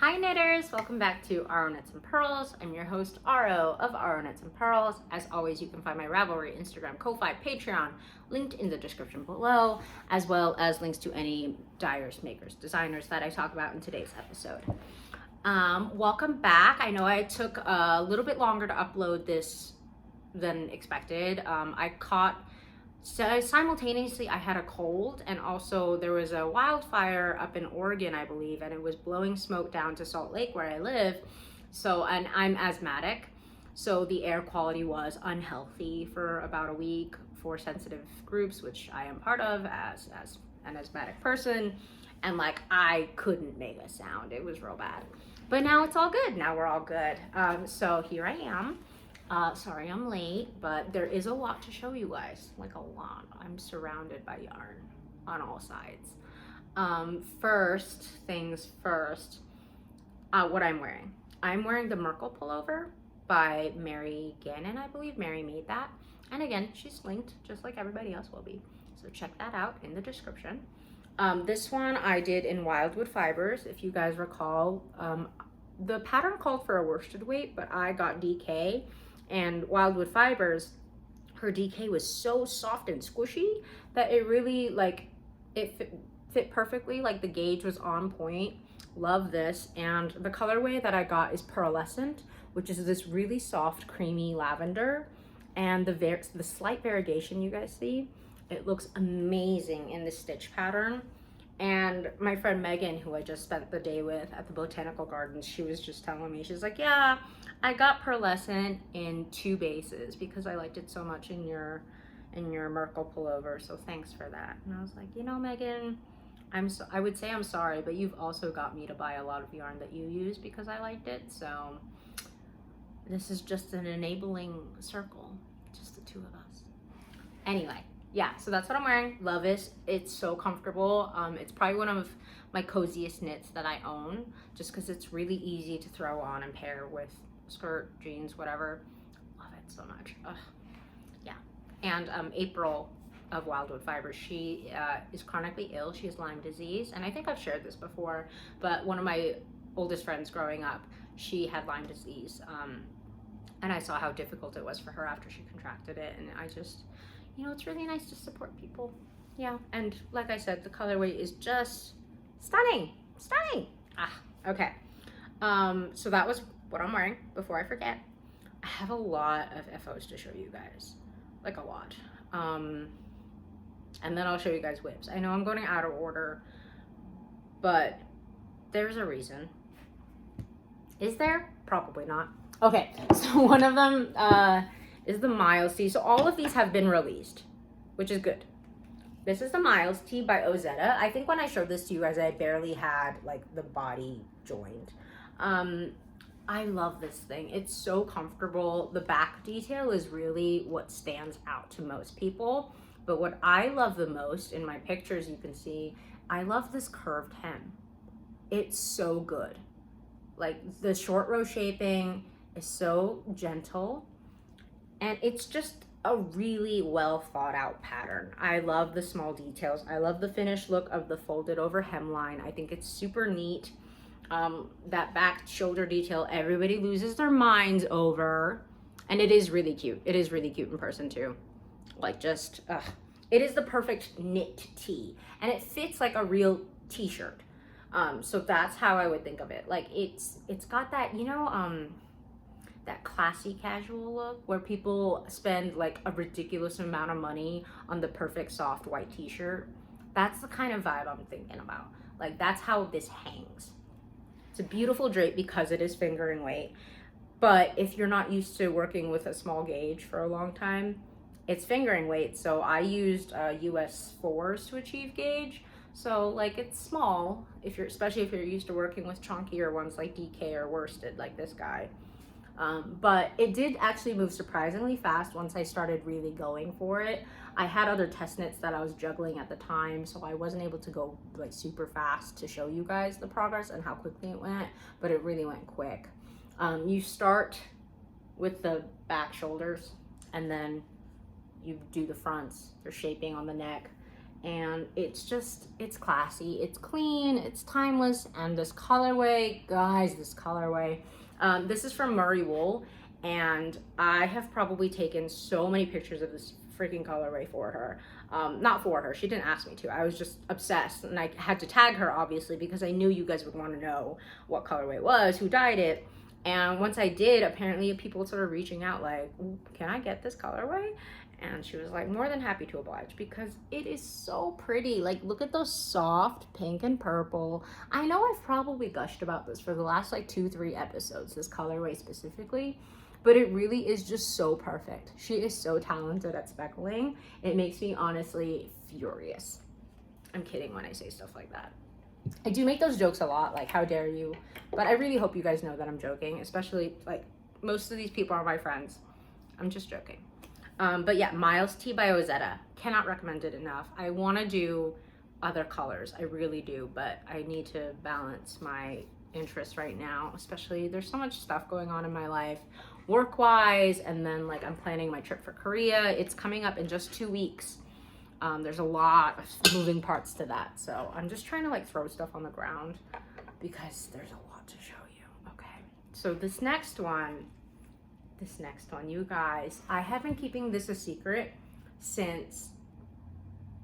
Hi knitters, welcome back to Aro Knits and Pearls. I'm your host Aro of Aro Knits and Pearls. As always, you can find my Ravelry, Instagram, Ko-Fi, Patreon linked in the description below, as well as links to any dyers, makers, designers that I talk about in today's episode. Welcome back. I know I took a little bit longer to upload this than expected. So simultaneously I had a cold, and also there was a wildfire up in Oregon, I believe, and it was blowing smoke down to Salt Lake where I live. And I'm asthmatic, so the air quality was unhealthy for about a week for sensitive groups, which I am part of as an asthmatic person, and like I couldn't make a sound. It was real bad. But now it's all good. Now we're all good. So here I am. Sorry I'm late, but there is a lot to show you guys, like a lot. I'm surrounded by yarn on all sides. First things first, what I'm wearing. I'm wearing the Merkel pullover by Gannon, I believe. Mary made that. And again, she's linked just like everybody else will be. So check that out in the description. This one I did in Wildwood fibers, if you guys recall. The pattern called for a worsted weight, but I got DK. And Wildwood fibers, her DK was so soft and squishy that it really, like, it fit perfectly. Like, the gauge was on point. Love this. And the colorway that I got is Pearlescent, which is this really soft, creamy lavender. And the slight variegation you guys see, it looks amazing in the stitch pattern. And my friend Megan, who I just spent the day with at the Botanical Gardens, she was just telling me, she's like, yeah, I got Pearlescent in 2 bases because I liked it so much in your Merkel pullover, so thanks for that. And I was like, you know, Megan, I would say I'm sorry, but you've also got me to buy a lot of yarn that you use because I liked it, so this is just an enabling circle, just the 2 of us. Anyway. Yeah, so that's what I'm wearing. Love it. It's so comfortable. It's probably one of my coziest knits that I own, just because it's really easy to throw on and pair with skirt, jeans, whatever. Love it so much. Ugh. Yeah. And April of Wildwood Fibers, she is chronically ill. She has Lyme disease, and I think I've shared this before, but one of my oldest friends growing up, she had Lyme disease, and I saw how difficult it was for her after she contracted it, and I just... You know, it's really nice to support people. Yeah, and like I said, the colorway is just stunning. Stunning. Okay. So that was what I'm wearing. Before I forget, I have a lot of FOs to show you guys. Like a lot. And then I'll show you guys whips. I know I'm going out of order, but there's a reason. Is there? Probably not. Okay, so one of them, is the Miles tee. So all of these have been released, which is good. This is the Miles tee by Ozetta. I think when I showed this to you guys, I barely had like the body joined. I love this thing. It's so comfortable. The back detail is really what stands out to most people. But what I love the most, in my pictures you can see, I love this curved hem. It's so good. Like, the short row shaping is so gentle. And it's just a really well thought out pattern. I love the small details. I love the finished look of the folded over hemline. I think it's super neat. That back shoulder detail, everybody loses their minds over. And it is really cute. It is really cute in person too. Like, just, it is the perfect knit tee. And it fits like a real t-shirt. So that's how I would think of it. Like, it's got that, you know, that classy casual look where people spend like a ridiculous amount of money on the perfect soft white t-shirt. That's the kind of vibe I'm thinking about. Like, that's how this hangs. It's a beautiful drape because it is fingering weight, but if you're not used to working with a small gauge for a long time, it's fingering weight. So I used US 4s to achieve gauge. So like, it's small especially if you're used to working with chunkier ones like DK or worsted like this guy. But it did actually move surprisingly fast once I started really going for it. I had other test knits that I was juggling at the time, so I wasn't able to go like super fast to show you guys the progress and how quickly it went, but it really went quick. You start with the back shoulders, and then you do the fronts, your shaping on the neck, and it's classy, it's clean, it's timeless. And this colorway, guys, this is from Murray Wool, and I have probably taken so many pictures of this freaking colorway for her. Not for her, she didn't ask me to. I was just obsessed, and I had to tag her, obviously, because I knew you guys would want to know what colorway it was, who dyed it. And once I did, apparently people started reaching out like, can I get this colorway? And she was like, more than happy to oblige, because it is so pretty. Like, look at those soft pink and purple. I know I've probably gushed about this for the last like 2-3 episodes, this colorway specifically, but it really is just so perfect. She is so talented at speckling. It makes me honestly furious. I'm kidding when I say stuff like that. I do make those jokes a lot, like, how dare you? But I really hope you guys know that I'm joking, especially, like, most of these people are my friends. I'm just joking. But yeah, Miles Tea by Ozetta. Cannot recommend it enough. I want to do other colors. I really do, but I need to balance my interests right now, especially there's so much stuff going on in my life, work-wise, and then, like, I'm planning my trip for Korea. It's coming up in just 2 weeks. There's a lot of moving parts to that, so I'm just trying to like throw stuff on the ground because there's a lot to show you. Okay, so this next one, you guys, I have been keeping this a secret since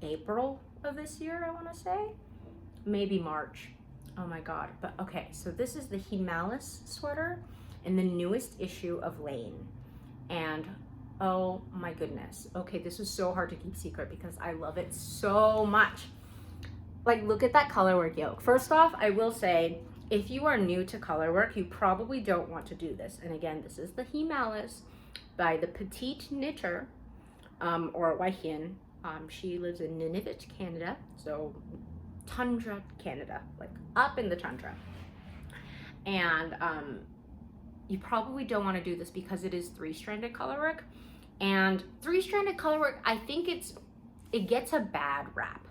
April of this year, I want to say, maybe March. Oh my god. But okay, so this is the Hiemalis sweater in the newest issue of Lane, and oh my goodness. Okay, this is so hard to keep secret because I love it so much. Like, look at that colorwork yoke. First off, I will say, if you are new to colorwork, you probably don't want to do this. And again, this is the Hiemalis by the Petite knitter, or Waihin. She lives in Nunavut, Canada, so tundra Canada, like up in the tundra. And you probably don't want to do this because it is 3-stranded colorwork. And 3-stranded colorwork, I think it gets a bad rap.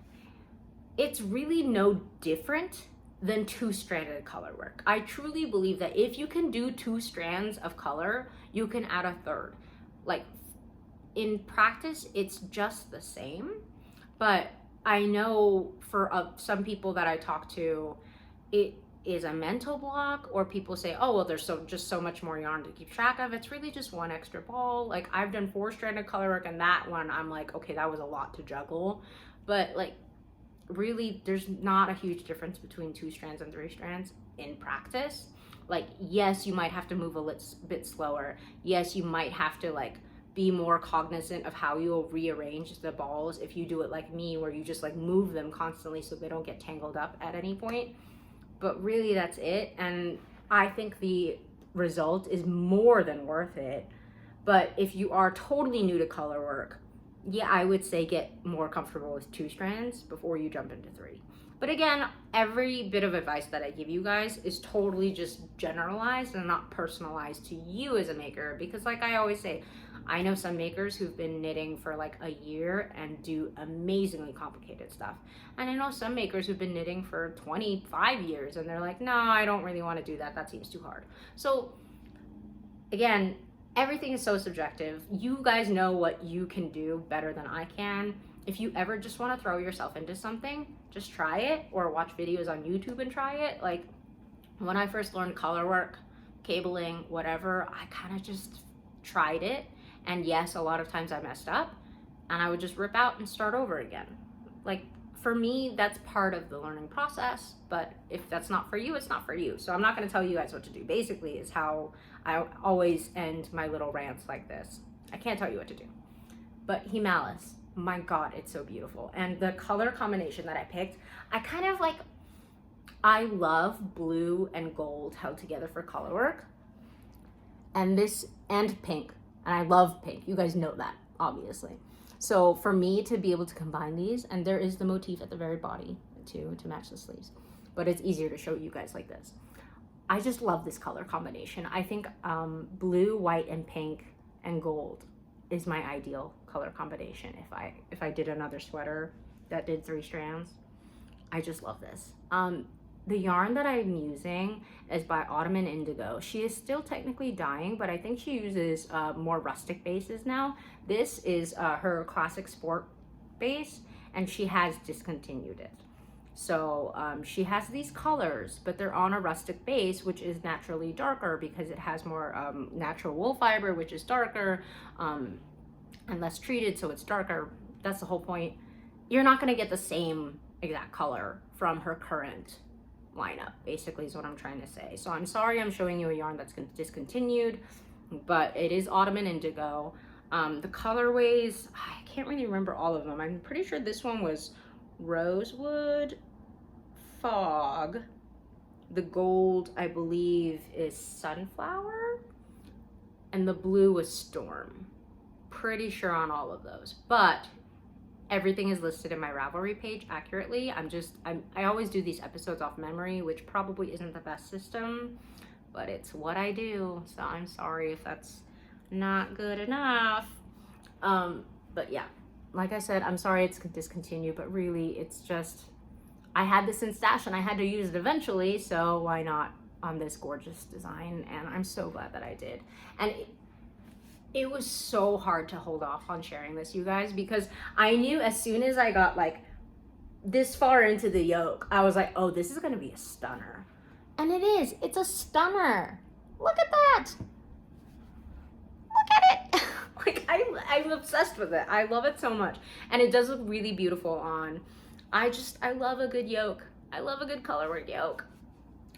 It's really no different than 2-stranded colorwork. I truly believe that if you can do 2 strands of color, you can add a 3rd. Like, in practice, it's just the same. But I know for some people that I talk to, it is a mental block, or people say, oh, well, there's just so much more yarn to keep track of. It's really just 1 extra ball. Like, I've done 4-stranded colorwork, and that one, I'm like, okay, that was a lot to juggle. But like, really, there's not a huge difference between 2 strands and 3 strands in practice. Like, yes, you might have to move a bit slower. Yes, you might have to like be more cognizant of how you'll rearrange the balls if you do it like me, where you just like move them constantly so they don't get tangled up at any point. But really, that's it. And I think the result is more than worth it. But if you are totally new to colorwork, yeah, I would say get more comfortable with 2 strands before you jump into 3. But again, every bit of advice that I give you guys is totally just generalized and not personalized to you as a maker. Because like I always say, I know some makers who've been knitting for like a year and do amazingly complicated stuff. And I know some makers who've been knitting for 25 years and they're like, no, I don't really want to do that. That seems too hard. So again, everything is so subjective. You guys know what you can do better than I can. If you ever just want to throw yourself into something, just try it, or watch videos on YouTube and try it. Like, when I first learned colorwork, cabling, whatever, I kind of just tried it. And yes, a lot of times I messed up, and I would just rip out and start over again. Like, for me, that's part of the learning process, but if that's not for you, it's not for you. So I'm not going to tell you guys what to do. Basically is how I always end my little rants like this. I can't tell you what to do. But Hiemalis, my god, it's so beautiful. And the color combination that I picked, I love blue and gold held together for colorwork. And pink. And I love pink. You guys know that, obviously. So for me to be able to combine these, and there is the motif at the very body too, to match the sleeves, but it's easier to show you guys like this. I just love this color combination. I think blue, white, and pink and gold is my ideal color combination. If I did another sweater that did 3 strands, I just love this. The yarn that I'm using is by Autumn and Indigo. She is still technically dyeing, but I think she uses more rustic bases now. This is her classic sport base, and she has discontinued it. So she has these colors, but they're on a rustic base, which is naturally darker because it has more natural wool fiber, which is darker and less treated, so it's darker. That's the whole point. You're not going to get the same exact color from her current lineup, basically, is what I'm trying to say. So I'm sorry I'm showing you a yarn that's discontinued, but it is autumn and indigo. The colorways, I can't really remember all of them. I'm pretty sure this one was Rosewood, Fog. The gold, I believe, is Sunflower, and the blue was Storm. Pretty sure on all of those, but everything is listed in my Ravelry page accurately. I always do these episodes off memory, which probably isn't the best system, but it's what I do, so I'm sorry if that's not good enough. But yeah, like I said, I'm sorry it's discontinued, but really it's just, I had this in stash and I had to use it eventually, so why not on this gorgeous design? And I'm so glad that I did. And it was so hard to hold off on sharing this, you guys, because I knew as soon as I got like this far into the yoke, I was like, oh, this is gonna be a stunner. And it is, it's a stunner. Look at that. Look at it. Like I'm obsessed with it. I love it so much. And it does look really beautiful on. I love a good yoke. I love a good colorwork yoke.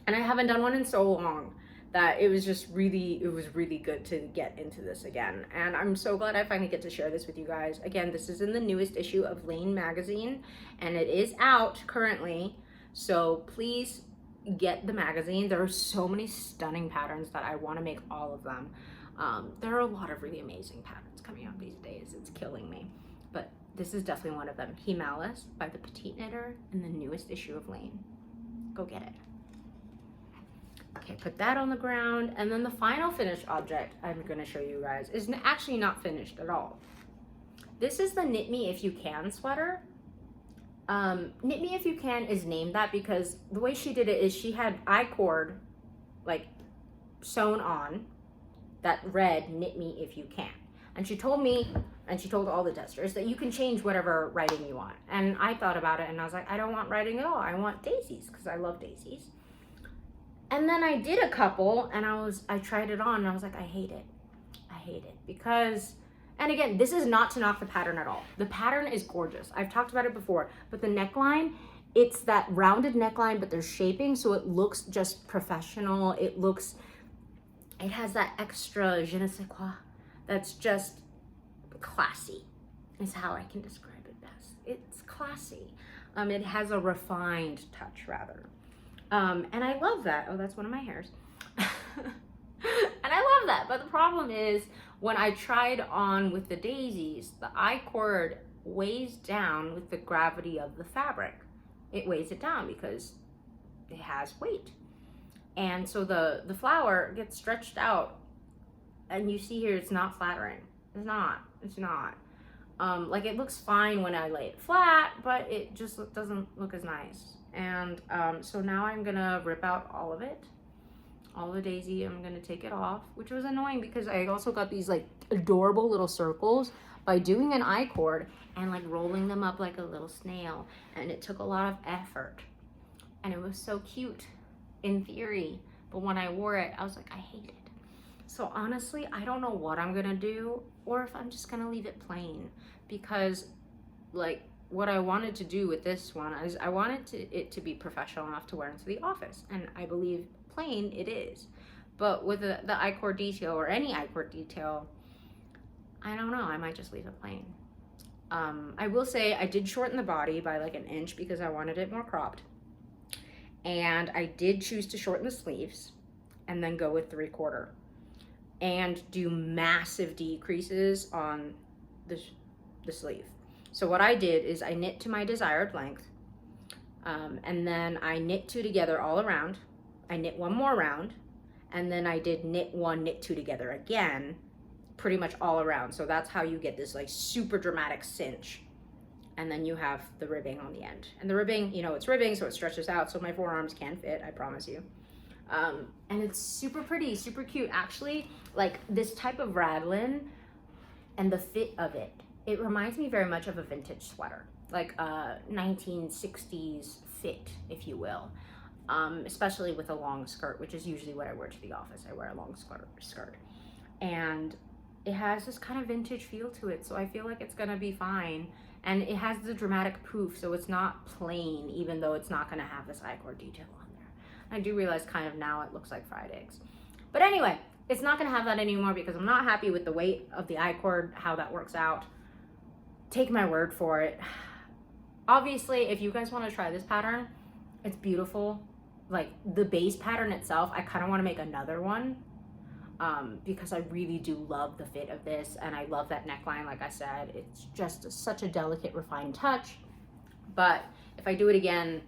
And I haven't done one in so long that it was really good to get into this again. And I'm so glad I finally get to share this with you guys. Again, this is in the newest issue of Lane magazine, and it is out currently. So please get the magazine. There are so many stunning patterns that I want to make all of them. There are a lot of really amazing patterns coming out these days. It's killing me. But this is definitely one of them. Hiemalis by the Petite knitter in the newest issue of Lane. Go get it. Okay, put that on the ground. And then the final finished object I'm going to show you guys is actually not finished at all. This is the Knit Me If You Can sweater. Knit Me If You Can is named that because the way she did it is she had I-cord like sewn on that read Knit Me If You Can. And she told me, and she told all the testers, that you can change whatever writing you want. And I thought about it and I was like, I don't want writing at all. I want daisies because I love daisies. And then I did a couple and I tried it on and I was like, I hate it. I hate it because, and again, this is not to knock the pattern at all. The pattern is gorgeous. I've talked about it before, but the neckline, it's that rounded neckline, but there's shaping. So it looks just professional. It has that extra je ne sais quoi. That's just classy is how I can describe it best. It's classy. It has a refined touch rather. And I love that. Oh, that's one of my hairs. And I love that. But the problem is when I tried on with the daisies, the I-cord weighs down with the gravity of the fabric. It weighs it down because it has weight. And so the flower gets stretched out. And you see here, it's not flattering. It's not. Like it looks fine when I lay it flat, but it just doesn't look as nice. And so now I'm gonna rip out all of it, all the daisy. I'm gonna take it off, which was annoying because I also got these like adorable little circles by doing an I-cord and like rolling them up like a little snail. And it took a lot of effort. And it was so cute in theory, but when I wore it, I was like, I hate it. So honestly, I don't know what I'm gonna do or if I'm just gonna leave it plain, because like what I wanted to do with this one is I wanted it to be professional enough to wear into the office, and I believe plain it is. But with the I-cord detail or any I-cord detail, I don't know, I might just leave it plain. I will say I did shorten the body by like an inch because I wanted it more cropped. And I did choose to shorten the sleeves and then go with 3/4 and do massive decreases on the sleeve. So what I did is I knit to my desired length, and then I knit 2 together all around. I knit 1 more round, and then I did knit 1, knit 2 together again, pretty much all around. So that's how you get this like super dramatic cinch. And then you have the ribbing on the end. And the ribbing, you know, it's ribbing, so it stretches out, so my forearms can fit, I promise you. And it's super pretty, super cute. Actually, like this type of raglan and the fit of it, it reminds me very much of a vintage sweater. like a 1960s fit, if you will. Especially with a long skirt, which is usually what I wear to the office. I wear a long skirt. And it has this kind of vintage feel to it, so I feel like it's gonna be fine. And it has the dramatic poof, so it's not plain, even though it's not gonna have this I-cord detail on there. I do realize kind of now it looks like fried eggs. But anyway, it's not gonna have that anymore because I'm not happy with the weight of the I-cord, how that works out. Take my word for it. Obviously, if you guys wanna try this pattern, it's beautiful. Like the base pattern itself, I kind of want to make another one because I really do love the fit of this, and I love that neckline. Like I said, it's just such a delicate, refined touch. But if I do it again,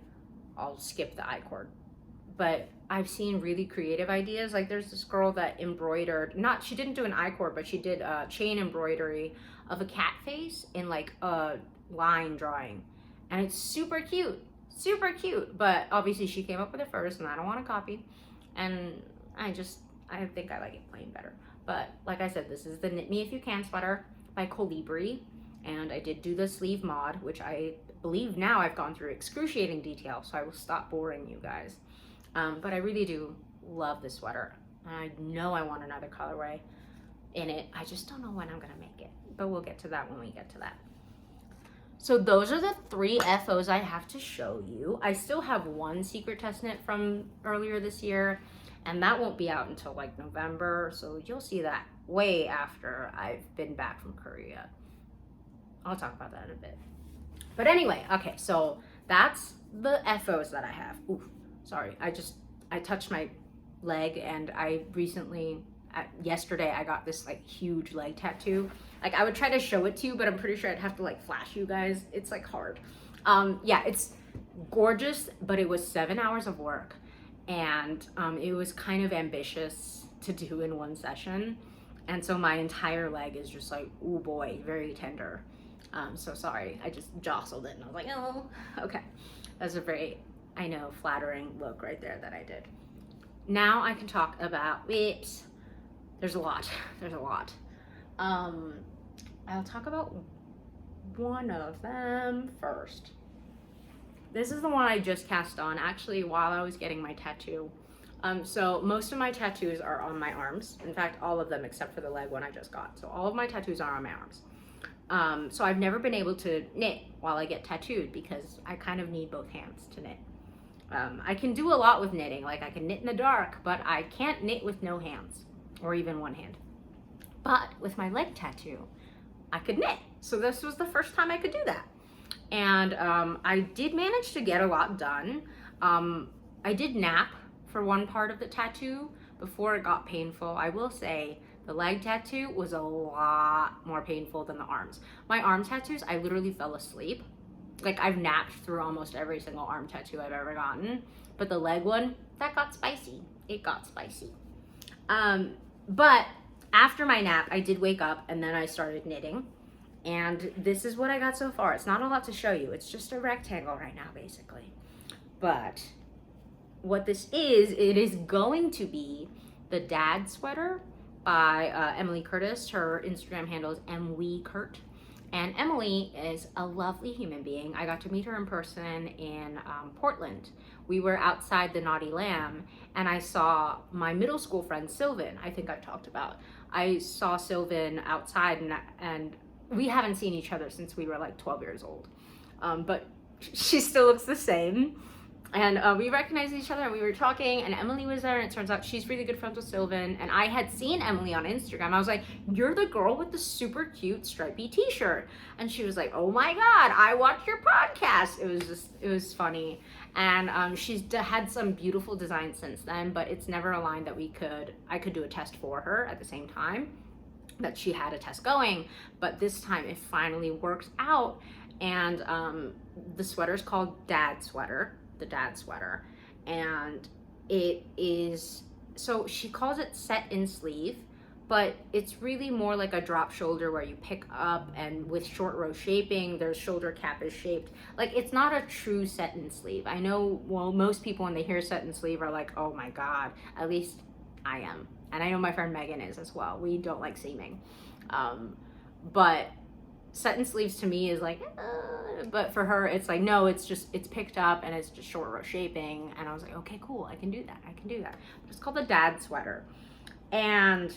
I'll skip the I-cord. But I've seen really creative ideas. Like there's this girl that embroidered, she didn't do an I-cord, but she did a chain embroidery of a cat face in like a line drawing, and it's super cute. Super cute, but obviously she came up with it first, and I don't want to copy, and I think I like it plain better. But like I said, this is the Knit Me If You Can sweater by Colibri, and I did do the sleeve mod, which I believe now I've gone through excruciating detail, so I will stop boring you guys. But I really do love this sweater. I know I want another colorway in it. I just don't know when I'm gonna make it, but we'll get to that when we get to that. So those are the 3 FOs I have to show you. I still have one secret test knit from earlier this year, and that won't be out until like November, so you'll see that way after I've been back from Korea. I'll talk about that in a bit. But anyway, okay, so that's the FOs that I have. Ooh, sorry, I touched my leg, and I recently, yesterday, I got this like huge leg tattoo. Like I would try to show it to you, but I'm pretty sure I'd have to like flash you guys. It's like hard. Yeah, it's gorgeous, but it was 7 hours of work, and it was kind of ambitious to do in one session. And so my entire leg is just like, oh boy, very tender. So sorry, I just jostled it and I was like, oh, okay. That's a very, I know, flattering look right there that I did. Now I can talk about whips. There's a lot. I'll talk about one of them first. This is the one I just cast on, actually, while I was getting my tattoo. So most of my tattoos are on my arms. In fact, all of them except for the leg one I just got. So all of my tattoos are on my arms. So I've never been able to knit while I get tattooed because I kind of need both hands to knit. I can do a lot with knitting, like I can knit in the dark, but I can't knit with no hands, or even one hand. But with my leg tattoo, I could knit. So this was the first time I could do that. And I did manage to get a lot done. I did nap for one part of the tattoo before it got painful. I will say the leg tattoo was a lot more painful than the arms. My arm tattoos, I literally fell asleep. Like I've napped through almost every single arm tattoo I've ever gotten. But the leg one, that got spicy. It got spicy. But after my nap, I did wake up and then I started knitting. And this is what I got so far. It's not a lot to show you. It's just a rectangle right now, basically. But what this is, it is going to be the Dad Sweater by Emily Curtis. Her Instagram handle is MWeCurt. And Emily is a lovely human being. I got to meet her in person in Portland. We were outside the Naughty Lamb, and I saw my middle school friend, Sylvan. I think I talked about. I saw Sylvan outside, and we haven't seen each other since we were like 12 years old. But she still looks the same. And we recognized each other, and we were talking, and Emily was there, and it turns out she's really good friends with Sylvan. And I had seen Emily on Instagram. I was like, you're the girl with the super cute stripy t-shirt. And she was like, oh my God, I watched your podcast. It was funny. And she's had some beautiful designs since then, but it's never a line that I could do a test for her at the same time that she had a test going. But this time it finally worked out. And the sweater's called Dad Sweater. The Dad Sweater, and it is, so she calls it set in sleeve, but it's really more like a drop shoulder where you pick up, and with short row shaping, their shoulder cap is shaped like it's not a true set in sleeve. I know, well, most people when they hear set in sleeve are like, oh my God, at least I am, and I know my friend Megan is as well. We don't like seaming, but set in sleeves to me is like, but for her, it's like, no, it's picked up and it's just short row shaping. And I was like, okay, cool. I can do that. But it's called the dad sweater. And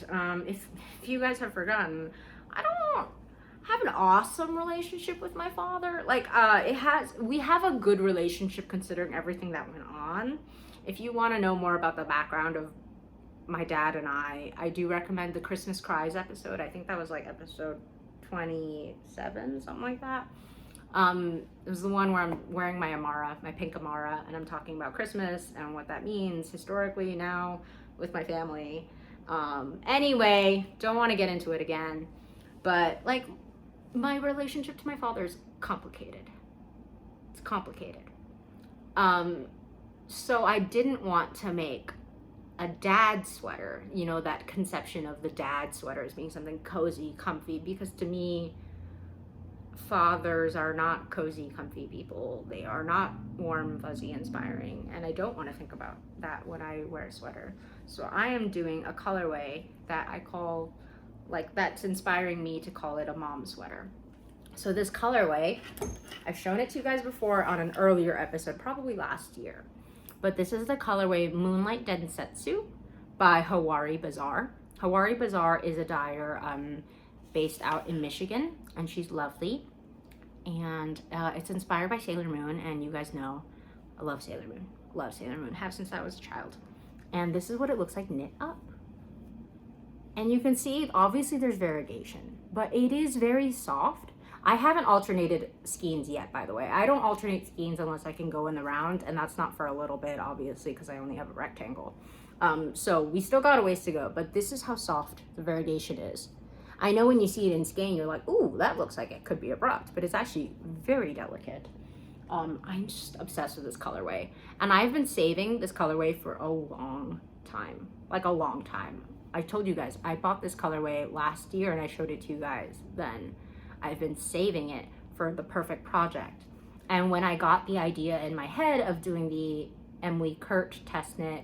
if you guys have forgotten, I don't have an awesome relationship with my father. Like, we have a good relationship considering everything that went on. If you want to know more about the background of my dad and I do recommend the Christmas Cries episode. I think that was like episode 27, something like that. It was the one where I'm wearing my Amara, my pink Amara, and I'm talking about Christmas and what that means historically now with my family. Anyway, don't want to get into it again, but like, my relationship to my father is complicated. It's complicated. So I didn't want to make a dad sweater, you know, that conception of the dad sweater as being something cozy, comfy, because to me, fathers are not cozy, comfy people. They are not warm, fuzzy, inspiring, and I don't want to think about that when I wear a sweater. So I am doing a colorway that I call, like, that's inspiring me to call it a mom sweater. So this colorway, I've shown it to you guys before on an earlier episode, probably last year. But this is the colorway Moonlight Densetsu by Hawari Bazaar. Hawari Bazaar is a dyer based out in Michigan, and she's lovely. And it's inspired by Sailor Moon, and you guys know I love Sailor Moon. Love Sailor Moon, have since I was a child. And this is what it looks like knit up. And you can see, obviously there's variegation, but it is very soft. I haven't alternated skeins yet, by the way. I don't alternate skeins unless I can go in the round, and that's not for a little bit, obviously, because I only have a rectangle. So we still got a ways to go, but this is how soft the variegation is. I know when you see it in skein, you're like, ooh, that looks like it could be abrupt, but it's actually very delicate. I'm just obsessed with this colorway. And I've been saving this colorway for a long time, like a long time. I told you guys, I bought this colorway last year and I showed it to you guys then. I've been saving it for the perfect project. And when I got the idea in my head of doing the Emily Kurt test knit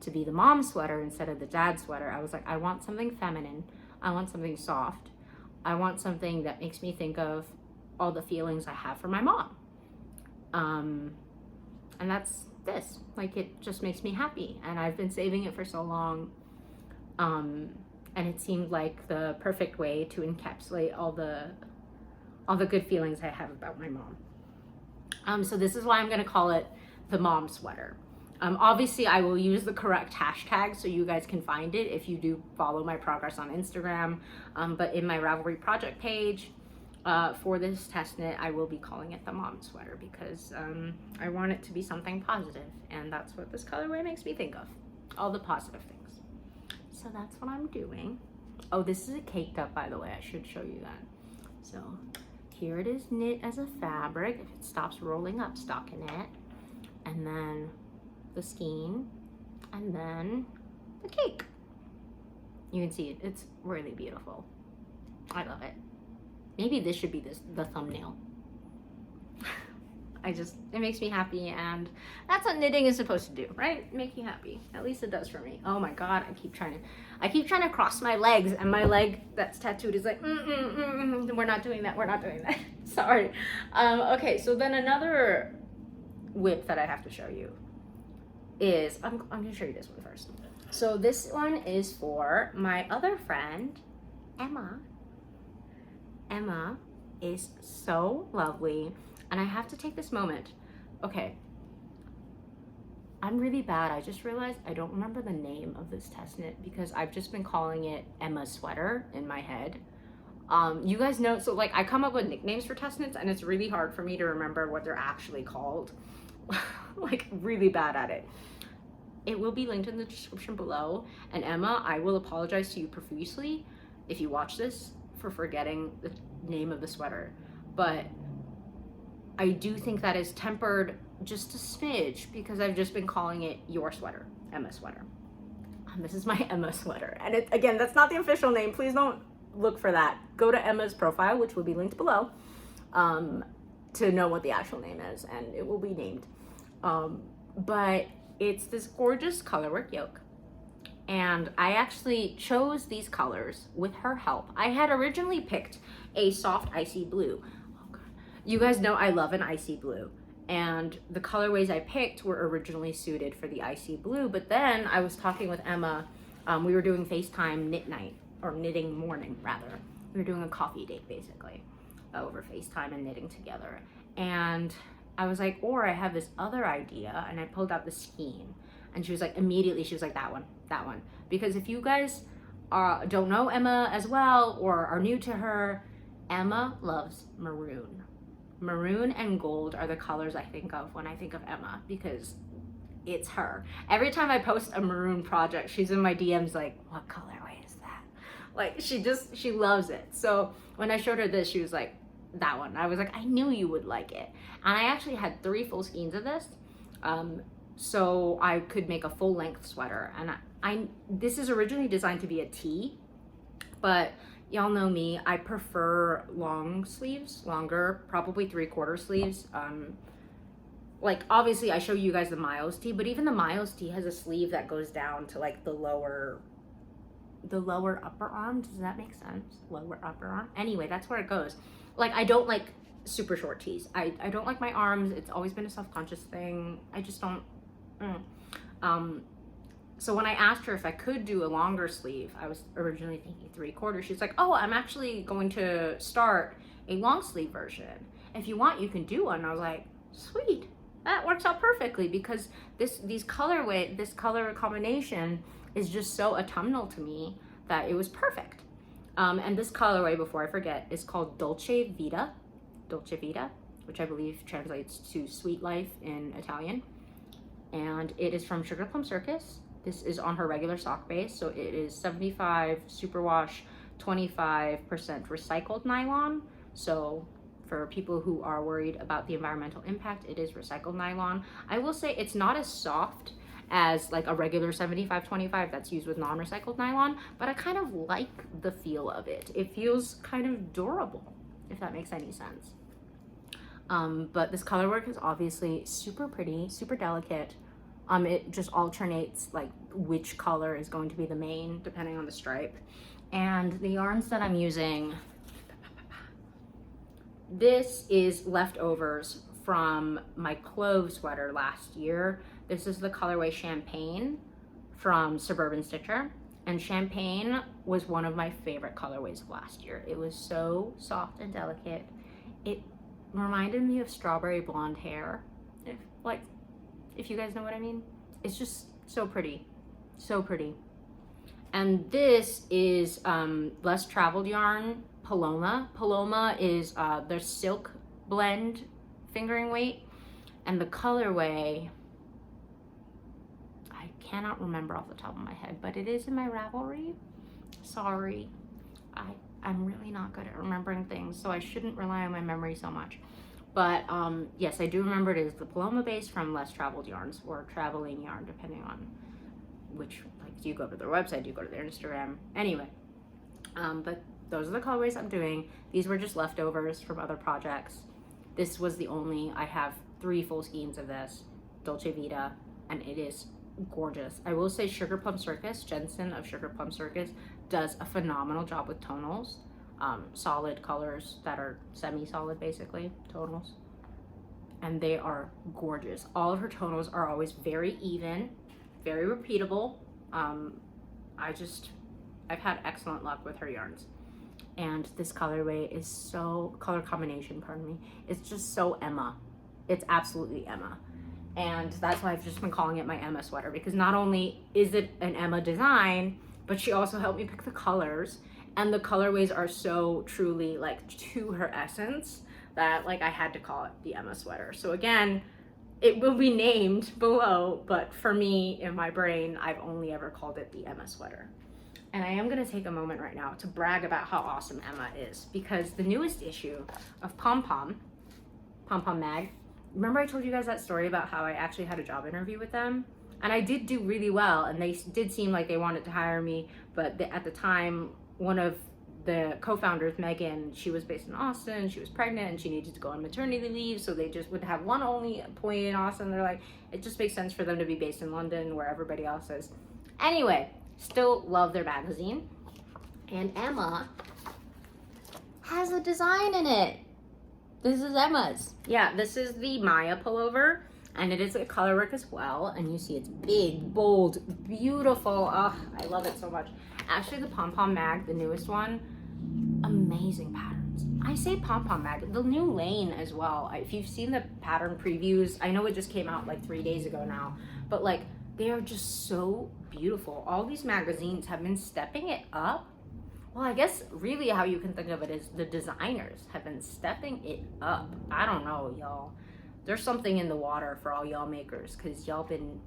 to be the mom sweater instead of the dad sweater, I was like, I want something feminine. I want something soft. I want something that makes me think of all the feelings I have for my mom. And that's this. Like, it just makes me happy. And I've been saving it for so long. And it seemed like the perfect way to encapsulate all the good feelings I have about my mom. So this is why I'm gonna call it the mom sweater. Obviously I will use the correct hashtag so you guys can find it if you do follow my progress on Instagram. But in my Ravelry project page for this test knit, I will be calling it the mom sweater because I want it to be something positive, and that's what this colorway makes me think of, all the positive things. So that's what I'm doing. Oh, this is a caked up, by the way. I should show you that. So here it is knit as a fabric. If it stops rolling up, stockinette. And then the skein. And then the cake. You can see it. It's really beautiful. I love it. Maybe this should be the thumbnail. It makes me happy, and that's what knitting is supposed to do, right? Make you happy. At least it does for me. Oh my God, I keep trying to cross my legs, and my leg that's tattooed is like, we're not doing that. Sorry. Okay, so then another whip that I have to show you is, I'm gonna show you this one first. So this one is for my other friend, Emma. Emma is so lovely. And I have to take this moment. Okay, I'm really bad. I just realized I don't remember the name of this test knit because I've just been calling it Emma's sweater in my head. You guys know, so like I come up with nicknames for test knits and it's really hard for me to remember what they're actually called. Like, really bad at it. It will be linked in the description below. And Emma, I will apologize to you profusely if you watch this for forgetting the name of the sweater. But I do think that is tempered just a smidge because I've just been calling it your sweater, Emma sweater. This is my Emma sweater. And it, again, that's not the official name. Please don't look for that. Go to Emma's profile, which will be linked below, to know what the actual name is, and it will be named. But it's this gorgeous colorwork yoke. And I actually chose these colors with her help. I had originally picked a soft icy blue. Oh God. You guys know I love an icy blue. And the colorways I picked were originally suited for the icy blue. But then I was talking with Emma. We were doing FaceTime knit night, or knitting morning rather. We were doing a coffee date basically over FaceTime and knitting together. And I was like, or I have this other idea, and I pulled out the skein. And she was like, immediately, she was like, that one. Because if you guys don't know Emma as well or are new to her, Emma loves maroon. Maroon and gold are the colors I think of when I think of Emma, because it's her. Every time I post a maroon project, she's in my DMs like, what colorway is that? Like, she loves it. So when I showed her this, she was like, that one. I was like, I knew you would like it. And I actually had 3 full skeins of this. So I could make a full length sweater. And this is originally designed to be a tee, but y'all know me, I prefer long sleeves, longer, probably 3/4 sleeves. Like obviously I show you guys the Miles tee, but even the Miles tee has a sleeve that goes down to like the lower upper arm. Does that make sense? Lower upper arm. Anyway, that's where it goes. Like, I don't like super short tees. I don't like my arms. It's always been a self-conscious thing. I just don't. So when I asked her if I could do a longer sleeve, I was originally thinking 3/4. She's like, oh, I'm actually going to start a long sleeve version. If you want, you can do one. I was like, sweet. That works out perfectly, because this color combination is just so autumnal to me that it was perfect. And this colorway, before I forget, is called Dolce Vita, which I believe translates to sweet life in Italian. And it is from Sugarplum Circus. This is on her regular sock base, so it is 75 superwash, 25% recycled nylon. So for people who are worried about the environmental impact, it is recycled nylon. I will say it's not as soft as like a regular 75-25 that's used with non-recycled nylon, but I kind of like the feel of it. It feels kind of durable, if that makes any sense. But this color work is obviously super pretty, super delicate. It just alternates like which color is going to be the main depending on the stripe. And the yarns that I'm using, this is leftovers from my clove sweater last year. This is the colorway Champagne from Suburban Stitcher. And Champagne was one of my favorite colorways of last year. It was so soft and delicate. It reminded me of strawberry blonde hair. If you guys know what I mean. It's just so pretty, so pretty. And this is less traveled yarn, Paloma. Paloma is their silk blend fingering weight, and the colorway, I cannot remember off the top of my head, but it is in my Ravelry. Sorry, I'm really not good at remembering things, so I shouldn't rely on my memory so much. But yes, I do remember it is the Paloma base from Less Traveled Yarns, or Traveling Yarn, depending on which, like, do you go to their website, do you go to their Instagram? Anyway, but those are the colorways I'm doing. These were just leftovers from other projects. This was the only, I have 3 full skeins of this, Dolce Vita, and it is gorgeous. I will say Sugarplum Circus, Jensen of Sugarplum Circus, does a phenomenal job with tonals. Solid colors that are semi-solid, basically, tonals. And they are gorgeous. All of her tonals are always very even, very repeatable. I've had excellent luck with her yarns. And this colorway is so, color combination, pardon me, it's just so Emma. It's absolutely Emma. And that's why I've just been calling it my Emma sweater, because not only is it an Emma design, but she also helped me pick the colors. And the colorways are so truly like to her essence that like I had to call it the Emma sweater. So again, it will be named below, but for me in my brain, I've only ever called it the Emma sweater. And I am gonna take a moment right now to brag about how awesome Emma is, because the newest issue of Pom Pom Mag, remember I told you guys that story about how I actually had a job interview with them? And I did do really well, and they did seem like they wanted to hire me, but at the time, one of the co-founders, Megan, she was based in Austin, she was pregnant, and she needed to go on maternity leave, so they just would have one only employee in Austin. They're like, it just makes sense for them to be based in London, where everybody else is. Anyway, Still love their magazine. And Emma has a design in it. This is Emma's. Yeah, this is the Maya pullover, and it is a color work as well. And you see it's big, bold, beautiful. Oh, I love it so much. Actually, the Pom Pom Mag, the newest one, amazing patterns. I say Pom Pom Mag, the new Lane as well. If you've seen the pattern previews, I know it just came out like 3 days ago now, but like they are just so beautiful. All these magazines have been stepping it up. Well, I guess really how you can think of it is the designers have been stepping it up. I don't know, y'all. There's something in the water for all y'all makers, because y'all been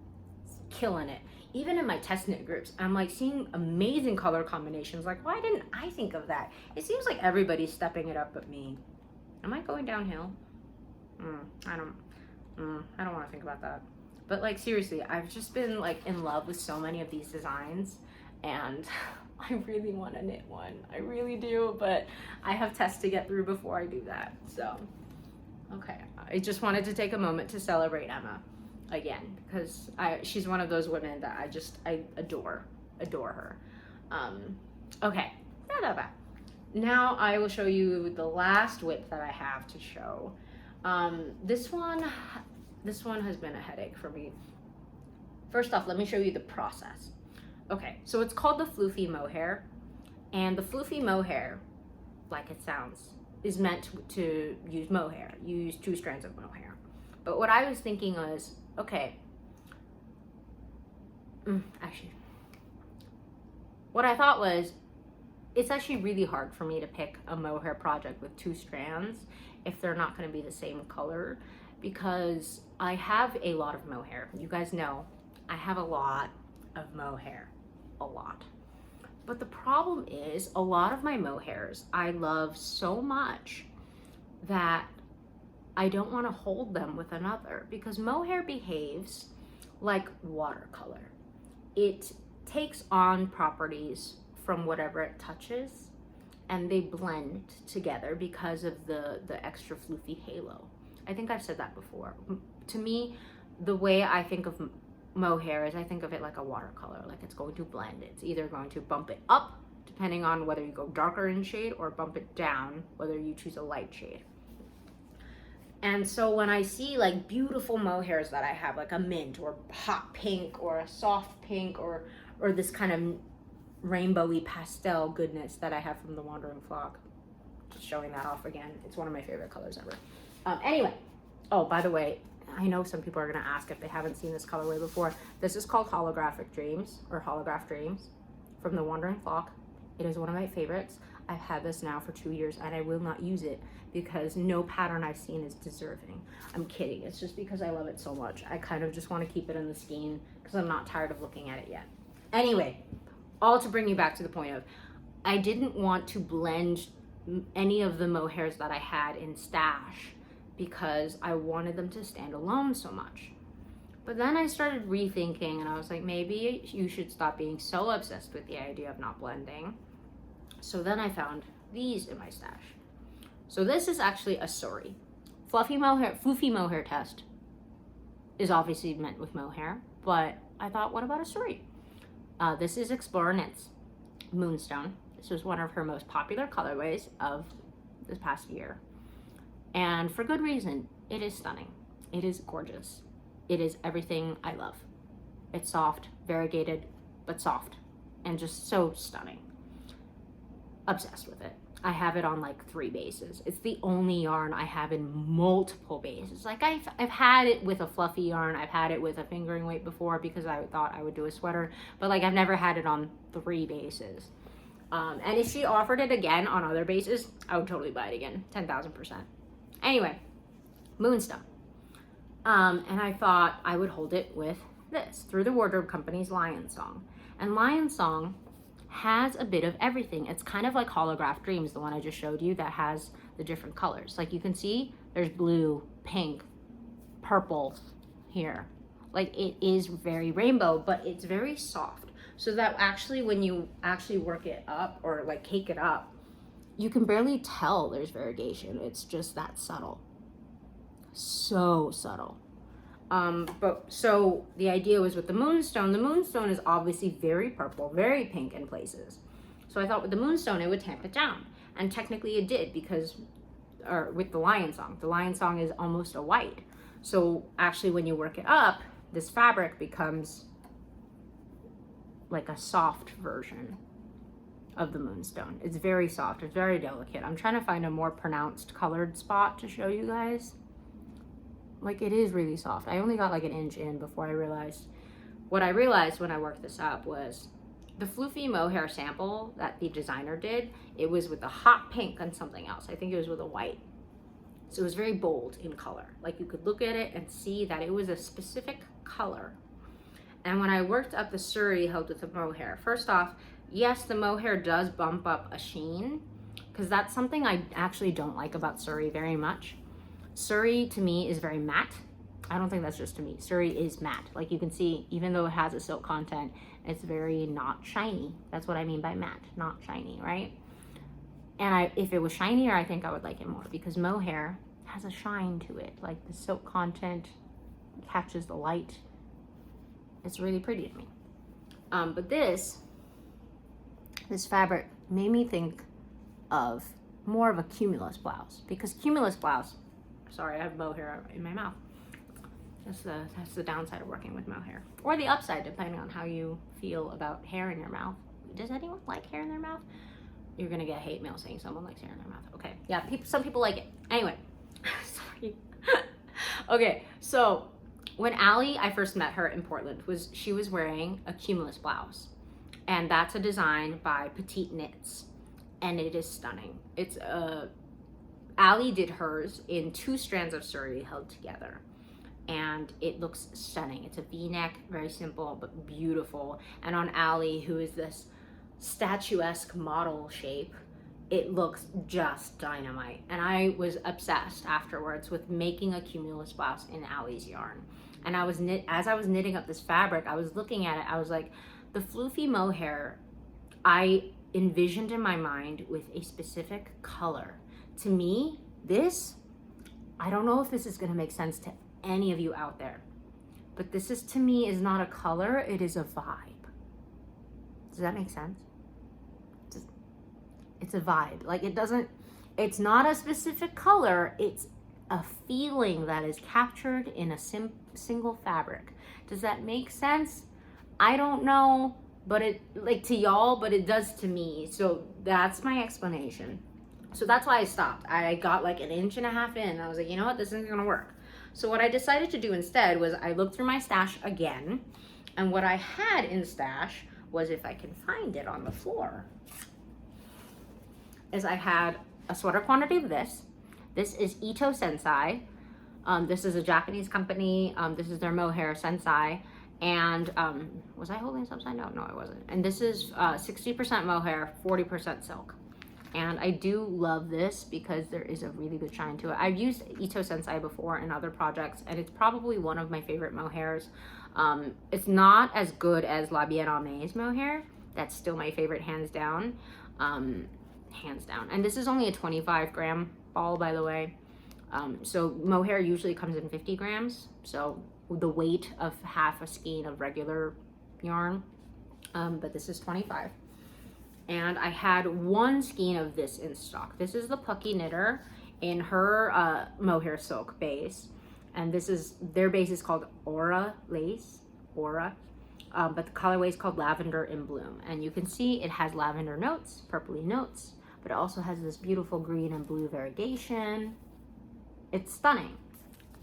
killing it. Even in my test knit groups, I'm like seeing amazing color combinations. Like, why didn't I think of that? It seems like everybody's stepping it up but me. Am I going downhill? I don't want to think about that. But like, seriously, I've just been like in love with so many of these designs, and I really want to knit one. I really do, but I have tests to get through before I do that. So, okay. I just wanted to take a moment to celebrate Emma again, because she's one of those women that I adore her. Okay. Now I will show you the last whip that I have to show. This one has been a headache for me. First off, let me show you the process. Okay, so it's called the Floofy Mohair, and the Floofy Mohair, like it sounds, is meant to use mohair. You use 2 strands of mohair. But what I was thinking was, okay, actually, what I thought was, it's actually really hard for me to pick a mohair project with 2 strands if they're not going to be the same color, because I have a lot of mohair. You guys know I have a lot of mohair. A lot. But the problem is, a lot of my mohairs I love so much that I don't want to hold them with another, because mohair behaves like watercolor. It takes on properties from whatever it touches, and they blend together because of the extra floofy halo. I think I've said that before. To me, the way I think of mohair is I think of it like a watercolor, like it's going to blend. It's either going to bump it up, depending on whether you go darker in shade, or bump it down, whether you choose a light shade. And so when I see like beautiful mohairs that I have, like a mint or hot pink or a soft pink or this kind of rainbowy pastel goodness that I have from the Wandering Flock, just showing that off again. It's one of my favorite colors ever. Anyway, oh, by the way, I know some people are going to ask if they haven't seen this colorway before. This is called Holographic Dreams, or Holograph Dreams, from the Wandering Flock. It is one of my favorites. I've had this now for 2 years, and I will not use it because no pattern I've seen is deserving. I'm kidding. It's just because I love it so much. I kind of just want to keep it in the skein because I'm not tired of looking at it yet. Anyway, all to bring you back to the point of, I didn't want to blend any of the mohairs that I had in stash because I wanted them to stand alone so much. But then I started rethinking, and I was like, maybe you should stop being so obsessed with the idea of not blending. So then I found these in my stash. So this is actually a suri. Floofy mohair test is obviously meant with mohair, but I thought, what about a suri? This is Explorer Knits Moonstone. This was one of her most popular colorways of this past year. And for good reason. It is stunning. It is gorgeous. It is everything I love. It's soft, variegated, but soft, and just so stunning. Obsessed with it. I have it on like 3 bases. It's the only yarn I have in multiple bases. Like I've had it with a fluffy yarn. I've had it with a fingering weight before because I thought I would do a sweater, but like I've never had it on 3 bases. And if she offered it again on other bases, I would totally buy it again, 10,000%. Anyway, Moonstone. And I thought I would hold it with this, Through the Wardrobe Company's Lion Song. And Lion Song has a bit of everything. It's kind of like Holograph Dreams, the one I just showed you, that has the different colors. Like you can see, there's blue, pink, purple here. Like it is very rainbow, but it's very soft. So that actually when you actually work it up or like cake it up, you can barely tell there's variegation. It's just that subtle. So subtle. But so the idea was with the moonstone is obviously very purple, very pink in places. So I thought with the moonstone, it would tamp it down. And technically it did because, or with the lion song is almost a white. So actually when you work it up, this fabric becomes like a soft version of the moonstone. It's very soft, it's very delicate. I'm trying to find a more pronounced colored spot to show you guys. Like, it is really soft. I only got like an inch in before I realized. What I realized when I worked this up was the Floofy Mohair sample that the designer did, it was with a hot pink and something else. I think it was with a white. So it was very bold in color. Like, you could look at it and see that it was a specific color. And when I worked up the Surrey held with the Mohair, first off, yes, the Mohair does bump up a sheen, because that's something I actually don't like about Surrey very much. Surrey to me is very matte. I don't think that's just to me. Surrey is matte. Like, you can see, even though it has a silk content, it's very not shiny. That's what I mean by matte, not shiny, right? And if it was shinier, I think I would like it more, because Mohair has a shine to it. Like, the silk content catches the light. It's really pretty to me. But this fabric made me think of more of a cumulus blouse, because cumulus blouse, sorry, I have mohair in my mouth. That's the downside of working with mohair, or the upside, depending on how you feel about hair in your mouth. Does anyone like hair in their mouth? You're gonna get hate mail saying someone likes hair in their mouth. Okay, yeah, some people like it. Anyway, sorry. Okay, so when I first met her in Portland, she was wearing a cumulus blouse, and that's a design by Petite Knits, and it is stunning. It's Allie did hers in 2 strands of Surrey held together, and it looks stunning. It's a V-neck, very simple but beautiful. And on Allie, who is this statuesque model shape, it looks just dynamite. And I was obsessed afterwards with making a cumulus blouse in Allie's yarn. And as I was knitting up this fabric, I was looking at it, I was like, the Floofy Mohair, I envisioned in my mind with a specific color. To me, I don't know if this is gonna make sense to any of you out there, but to me is not a color, it is a vibe. Does that make sense? It's a vibe. Like, it's not a specific color, it's a feeling that is captured in a single fabric. Does that make sense? I don't know, but to y'all, but it does to me. So that's my explanation. So that's why I stopped. I got like an inch and a half in. I was like, you know what, this isn't gonna work. So what I decided to do instead was I looked through my stash again, and what I had in stash was, if I can find it on the floor, is I had a sweater quantity of this. This is Ito Sensai. This is a Japanese company. This is their Mohair Sensai. And was I holding this upside down? No, I wasn't. And this is 60% mohair, 40% silk. And I do love this because there is a really good shine to it. I've used Ito Sensai before in other projects, and it's probably one of my favorite mohairs. It's not as good as La Bien Aimé's mohair. That's still my favorite, hands down. Hands down. And this is only a 25 gram ball, by the way. So mohair usually comes in 50 grams. So the weight of half a skein of regular yarn. But this is 25. And I had 1 skein of this in stock. This is the Plucky Knitter in her mohair silk base. And their base is called Aura Lace, but the colorway is called Lavender in Bloom. And you can see it has lavender notes, purpley notes, but it also has this beautiful green and blue variegation. It's stunning.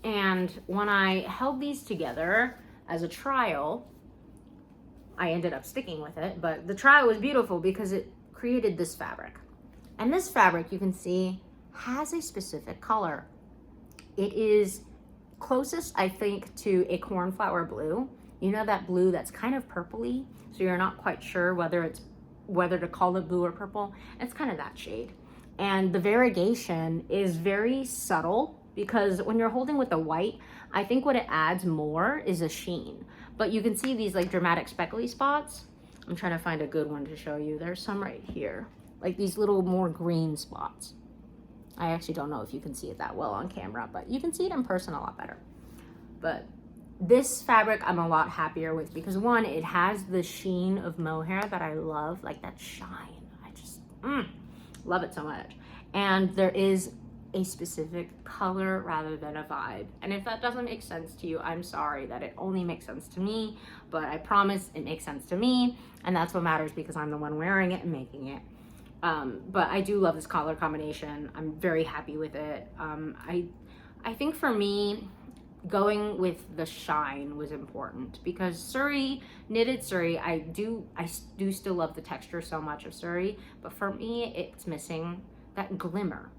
And when I held these together as a trial, I ended up sticking with it, but the trial was beautiful because it created this fabric. And this fabric, you can see, has a specific color. It is closest, I think, to a cornflower blue. You know, that blue that's kind of purpley, so you're not quite sure whether to call it blue or purple. It's kind of that shade. And the variegation is very subtle, because when you're holding with the white, I think what it adds more is a sheen. But you can see these like dramatic speckly spots. I'm trying to find a good one to show you. There's some right here, like these little more green spots. I actually don't know if you can see it that well on camera, but you can see it in person a lot better. But This fabric I'm a lot happier with because one, it has the sheen of mohair that I love, like that shine. I just love it so much. And there is a specific color rather than a vibe. And if that doesn't make sense to you, I'm sorry that it only makes sense to me, but I promise it makes sense to me. And that's what matters because I'm the one wearing it and making it. But I do love this color combination. I'm very happy with it. I think for me, going with the shine was important because Surrey, knitted Surrey, I do still love the texture so much of Surrey, but for me, it's missing that glimmer.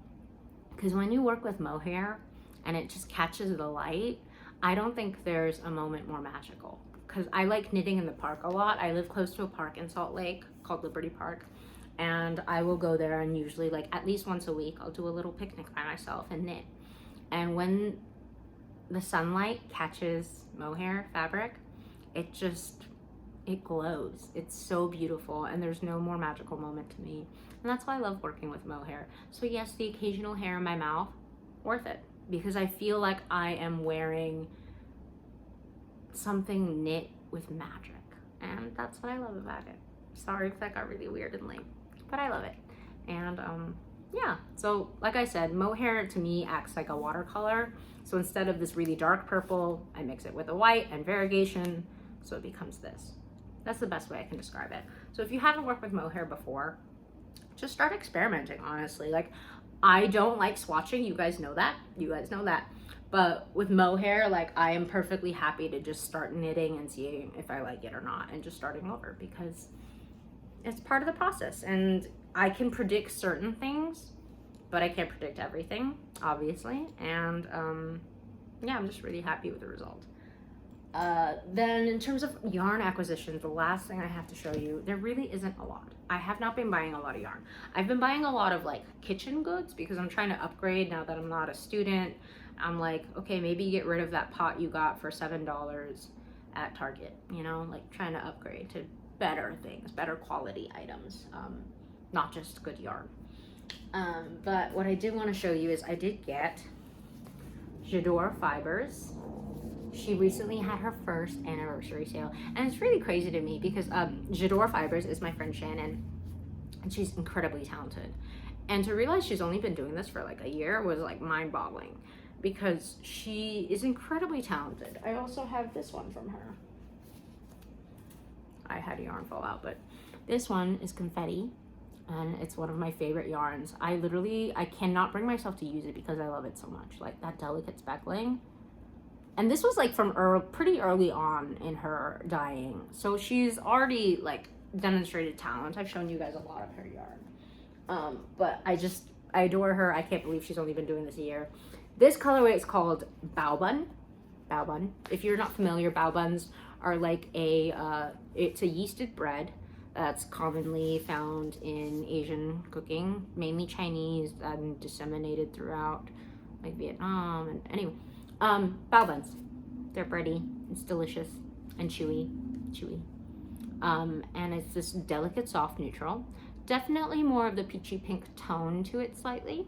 Because when you work with mohair and it just catches the light, I don't think there's a moment more magical. Because I like knitting in the park a lot. I live close to a park in Salt Lake called Liberty Park. And I will go there and usually like at least once a week, I'll do a little picnic by myself and knit. And when the sunlight catches mohair fabric, it glows. It's so beautiful and there's no more magical moment to me. And that's why I love working with mohair. So yes, the occasional hair in my mouth, worth it. Because I feel like I am wearing something knit with magic. And that's what I love about it. Sorry if that got really weird and lame, but I love it. And yeah, so like I said, mohair to me acts like a watercolor. So instead of this really dark purple, I mix it with a white and variegation, so it becomes this. That's the best way I can describe it. So if you haven't worked with mohair before, just start experimenting, honestly. Like, I don't like swatching, you guys know that, but with mohair, like, I am perfectly happy to just start knitting and seeing if I like it or not, and just starting over, because it's part of the process. And I can predict certain things, but I can't predict everything, obviously. And yeah, I'm just really happy with the result. Then in terms of yarn acquisition, the last thing I have to show you, there really isn't a lot. I have not been buying a lot of yarn. I've been buying a lot of like kitchen goods because I'm trying to upgrade now that I'm not a student. I'm like, okay, maybe get rid of that pot you got for $7 at Target, you know, like trying to upgrade to better things, better quality items, not just good yarn. But what I did want to show you is I did get J'adore Fibers. She recently had her first anniversary sale, and it's really crazy to me because J'adore Fibers is my friend Shannon, and she's incredibly talented. And to realize she's only been doing this for like a year was like mind-boggling because she is incredibly talented. I also have this one from her. I had a yarn fall out, but this one is confetti, and it's one of my favorite yarns. I cannot bring myself to use it because I love it so much, like that delicate speckling. And this was like from pretty early on in her dyeing. So she's already like demonstrated talent. I've shown you guys a lot of her yarn. But I adore her. I can't believe she's only been doing this a year. This colorway is called Bao Bun. Bao Bun. If you're not familiar, Bao Buns are like it's a yeasted bread that's commonly found in Asian cooking, mainly Chinese, and disseminated throughout like Vietnam. And anyway. Bao buns. They're bready, it's delicious, and chewy. And it's this delicate soft neutral. Definitely more of the peachy pink tone to it slightly,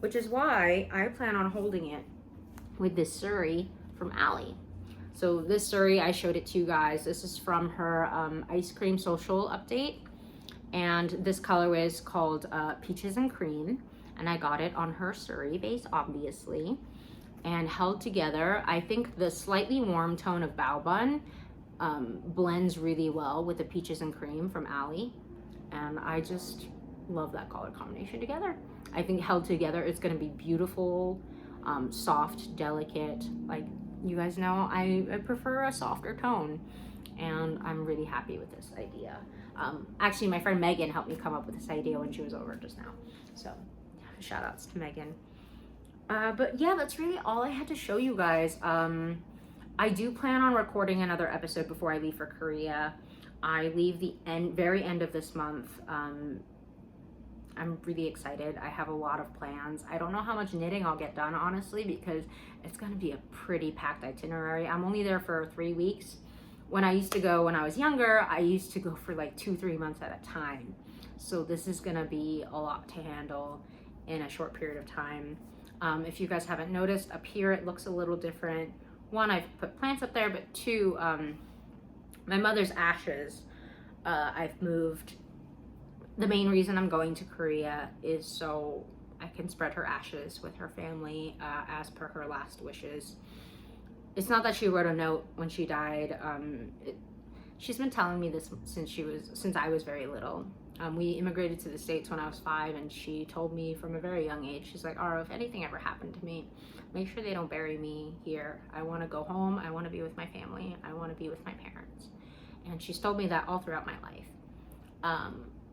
which is why I plan on holding it with this Surrey from Allie. So this Surrey, I showed it to you guys. This is from her ice cream social update. And this colorway is called Peaches and Cream. And I got it on her Surrey base, obviously. And held together, I think the slightly warm tone of Bao Bun blends really well with the Peaches and Cream from Allie. And I just love that color combination together. I think held together, it's gonna be beautiful, soft, delicate. Like you guys know, I prefer a softer tone. And I'm really happy with this idea. Actually, my friend Megan helped me come up with this idea when she was over just now. So shout outs to Megan. But yeah, that's really all I had to show you guys. I do plan on recording another episode before I leave for Korea. I leave the very end of this month. I'm really excited. I have a lot of plans. I don't know how much knitting I'll get done, honestly, because it's going to be a pretty packed itinerary. I'm only there for 3 weeks. When I used to go when I was younger, I used to go for like 2-3 months at a time. So this is going to be a lot to handle in a short period of time. If you guys haven't noticed, up here it looks a little different. one, I've put plants up there, but two, my mother's ashes, I've moved. The main reason I'm going to Korea is so I can spread her ashes with her family, as per her last wishes. It's not that she wrote a note when she died. She's been telling me this since I was very little. We immigrated to the States when I was 5, and she told me from a very young age, she's like, Aro, if anything ever happened to me, make sure they don't bury me here. I want to go home. I want to be with my family. I want to be with my parents. And she's told me that all throughout my life.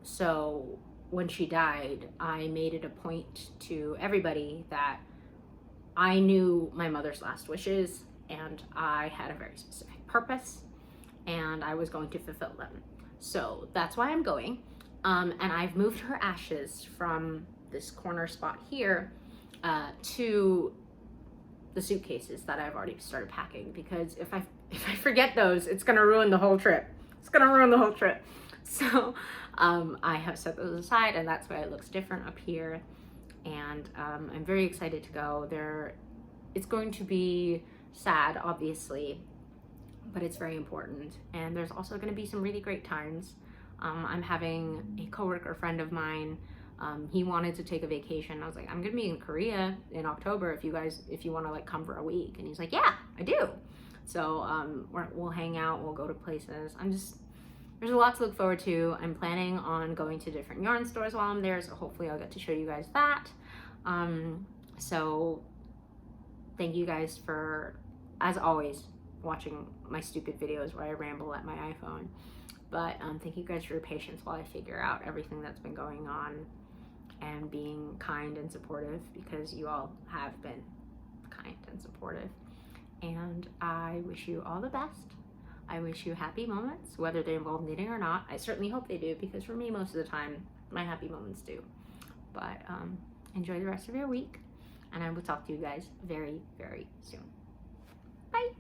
So when she died, I made it a point to everybody that I knew my mother's last wishes, and I had a very specific purpose, and I was going to fulfill them. So that's why I'm going. And I've moved her ashes from this corner spot here to the suitcases that I've already started packing, because if I forget those, it's gonna ruin the whole trip. It's gonna ruin the whole trip. So I have set those aside, and that's why it looks different up here. And I'm very excited to go there. It's going to be sad, obviously, but it's very important. And there's also going to be some really great times. I'm having a coworker friend of mine. He wanted to take a vacation. I was like, I'm gonna be in Korea in October if you want to like come for a week. And he's like, yeah, I do. So we'll hang out, we'll go to places. There's a lot to look forward to. I'm planning on going to different yarn stores while I'm there, so hopefully I'll get to show you guys that. So thank you guys for, as always, watching my stupid videos where I ramble at my iPhone. But thank you guys for your patience while I figure out everything that's been going on, and being kind and supportive, because you all have been kind and supportive. And I wish you all the best. I wish you happy moments, whether they involve knitting or not. I certainly hope they do, because for me, most of the time, my happy moments do. But enjoy the rest of your week, and I will talk to you guys very, very soon. Bye.